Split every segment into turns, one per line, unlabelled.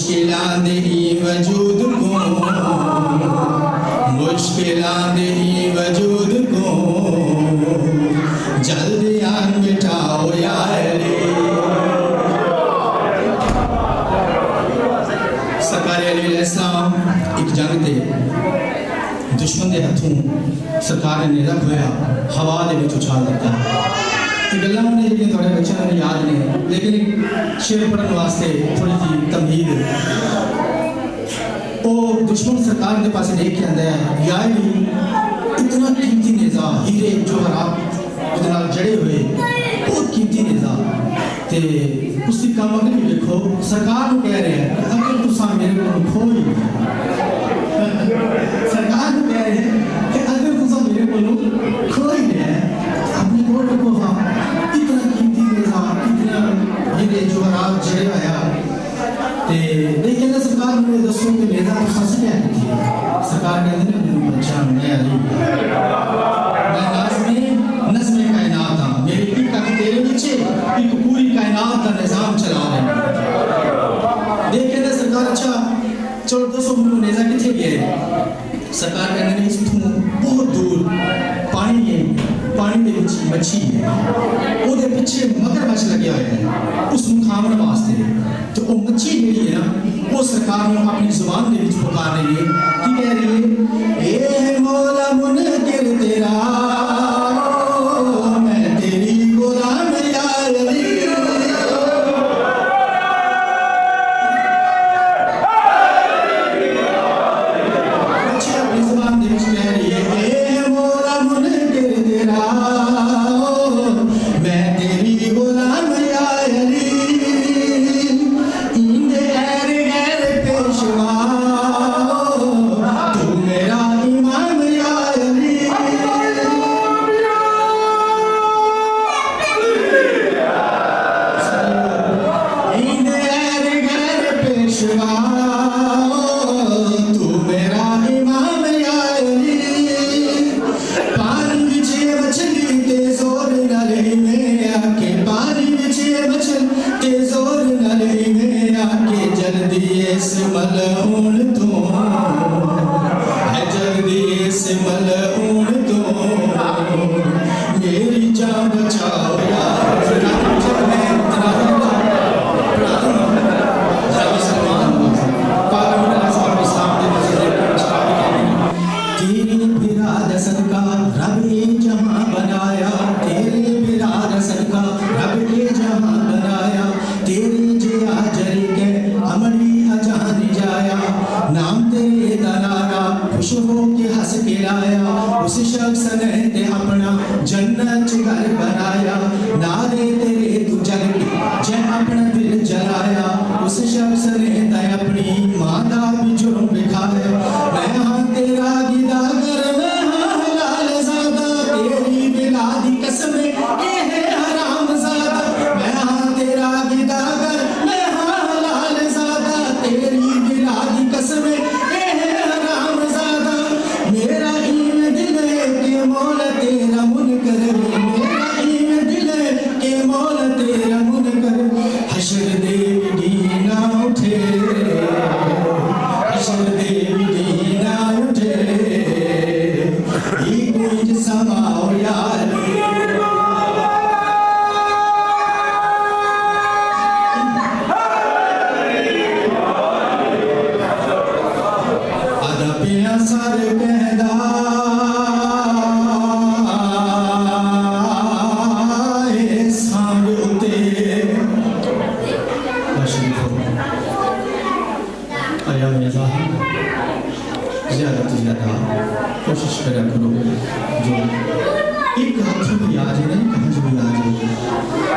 मुश्किलां दे वजूद को मुश्किलां दे वजूद को जल्दी आन मिटाओ यार सरकार अलैहिस्सलाम एक जंग थे दुश्मन के हथों सरकार ने नेज़ा खोया हवा दे विच उछाल दिता गल्लां ने जिहड़ियां थोड़े बच्चों ने याद ने लेकिन एक शेर पढ़ने वास्ते थोड़ी सी तमहीद वो दुश्मन सरकार के पास देख के आंदा है यार इतना कीमती नेज़ा हीरे जवाहरात उसदे नाल जड़े हुए बहुत कीमती नेज़ा ते उसकी कामगिरी भी देखो सरकार को कह रहे हैं अगर तुसा मेरे को खोई सरकार को कह रहे हैं कि अगर तुसा मेरे को खोई है अपने को रखो हाँ इतना कीमती नेज़ा इतना हीरे जवाहरात जड़े आया ते लेकिन सरकार ने दसो कि नेज़ा तो सच है सरकार कहते हैं मेरे बच्चा मैं अली नज़्म कायनात हाँ मेरी एक अख तेरे पीछे एक पूरी कायनात का निज़ाम चला रहे देखे ना सरकार अच्छा चलो दसो मेरे नेज़ा किथे गया है सरकार कहते हैं इथों बहुत दूर पानी है पानी दे विच मच्छी है ओदे पीछे मगरमच्छ लगे हुए हैं उस खाने वास्ते तो वो मच्छी जी है ना वो सरकार ने अपनी जुबान दे विच पुकार रही है की कह रही है ए मौला मुनकिर तेरा मैं तेरी गुलाम यार अपनी जुबान दे विच कह रही है ए मौला मुनकिर तेरा मैं तेरी गुलाम यार इंदे गैर गैर पेशवा तू मेरा इमाम यार इंदे गैर गैर पेशवा तू मेरा इमाम यार पानी विच मछली ते जोर नाले में आके पानी विच मछली ते जोर नाले में आके जल्दी इस मलऊन तो है जल्दी इस मलऊन तो मेरी जान बचाओ यार तेरी बिराद सदका रब ने जहां बनाया तेरी बिराद सदका रब ने जहां बनाया तेरी जिया जरी के अमली अजान जाया नाम तेरे दलारा खुश हो के हंस के लाया उस शख्स ने ते अपना जन्नत घर बनाया नारे तेरे तू जग के जै अपना दिल जलाया उस शख्स ने ते अपनी मां दा भी जुर्म दिखाया मैं हां तेरा गिदागर मैं हां हलाल ज़ादा तेरी बिला दी कसम ये है हराम ज़ादा मैं हां तेरा गिदागर मैं हां हलाल ज़ादा तेरी बिला दी कसम ये है हराम ज़ादा मेरा ईम दिल के मौला तेरा मुनकर मेरा ईम दिल के मौला तेरा मुनकर हश्र दे दीना उठे हश्र दे दीना उठे ये कोई समाओ यार आधा पिया सर कहदा सांग उते आया मेरा ज़्यादा से ज़्यादा कोशिश करा करो जो एक हाथ में आ जाए नहीं कहाँ से भी आ जाए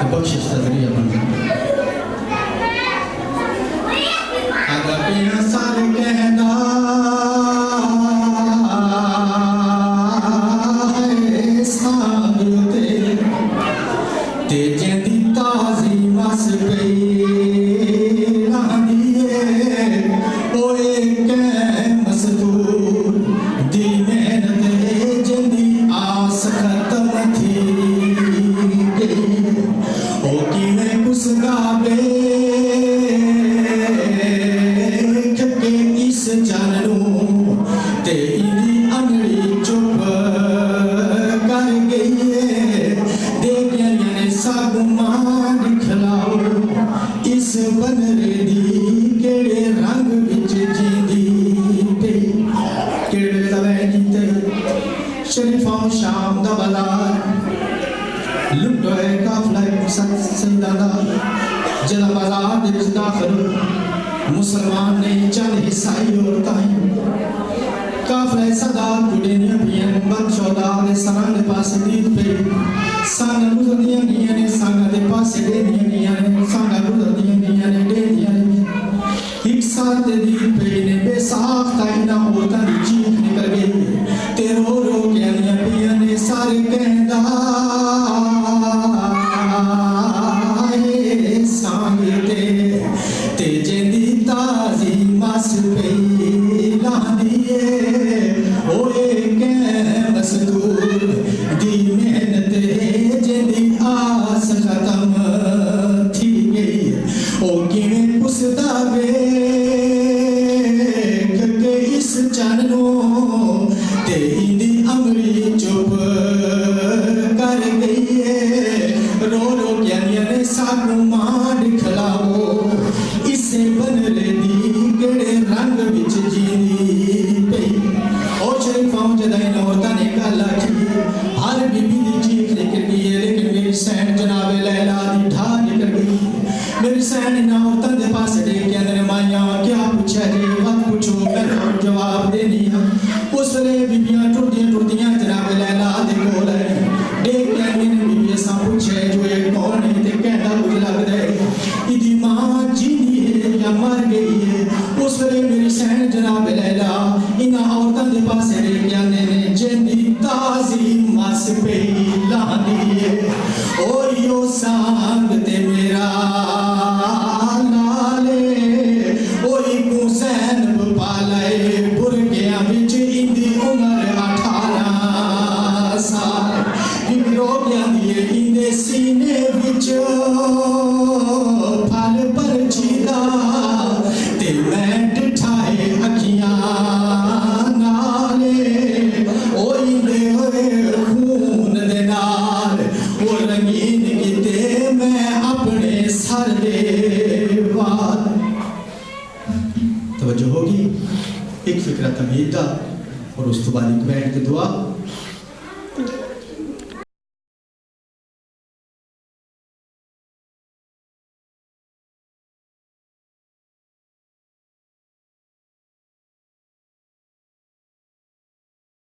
तो बख्शिश का जरिया बन जाए आधा पिया सर कहदा सांग उते ते जेंदी ताज़ी मस पई लांदिए ओए कै मजदूर दी मेहनत जेंदी आस खत्म थी गई ओ किवें कुसगा दी केड़े रंग विच जींदी पे केड़े वेले दा वैनी ते शरीफों शाम दा बाजार लुटो है काफला सईदा दा जदा बाजार दे विच दाखिल मुसलमान ने चंद ईसाई औरतां काफला सदात बुढ़ियां पियन बद चौदा दे सरंग दे पास दीद पे सांगा गुजरदियां गियां ने सांगा दे पास डेदियां गियां ने सांगा गुजरदियां गियां ने डेदियां ने एक साथ दे दीद पे ने बेसाख्ता इना औरतां दी चीख निकल गई ते रो रो के आनियां पियन ने सारे कहंदा ए सांगे ते जेंदी ताजी मस पे लांदिए ओए के मजदूर दी मेहनत जेंदी आस खत्म थी गई ओ किवें पुसदा वेख के इस चन्नो ते इंदी अमरी चुप कर गई रो रो ज्ञानिया ने सानू मां दिखलाओ इसे बनरे दी केड़े रंग विच जींदी पे ओ शरीफों जदाई औरतां ने गल आखी हर बीबी दी चीख निकल गई लेकिन मेरी सैन जनाबे लैला दी ढा निकल गई मेरी सैन इन औरतां दे पास दे के अंदर माइयां क्या पूछा जी वत पूछो मैं जवाब देनी हां उस वेले बीबियां टुरदियां जनाबे लैला दे कोल देख के बीबी सा पूछे जो ये कौन है ते कहंदा मुझे लगदा है इदी मां जींदी है या मर गई है उस वेले मेरी सैन जनाब लैला इन औरतां दे पास रह के आने ने जेंदी ताजी मस पे लांदी है ओ यो सांग ते मेरा नाले ओ इको सैन पाले बुरगियां विच इंदी उम्र 18 साल बिगड़ो गई इंदे सीने विच फल पर छीदा ते मैं डिठाए अखियां नाले ओ इंदे होए खून दे नाल ओ रंगीन कीते मैं अपने सर दे वाल तवज्जो होगी एक फिक्रा तमीद दा और उस तो बाद एक बैठ के दुआ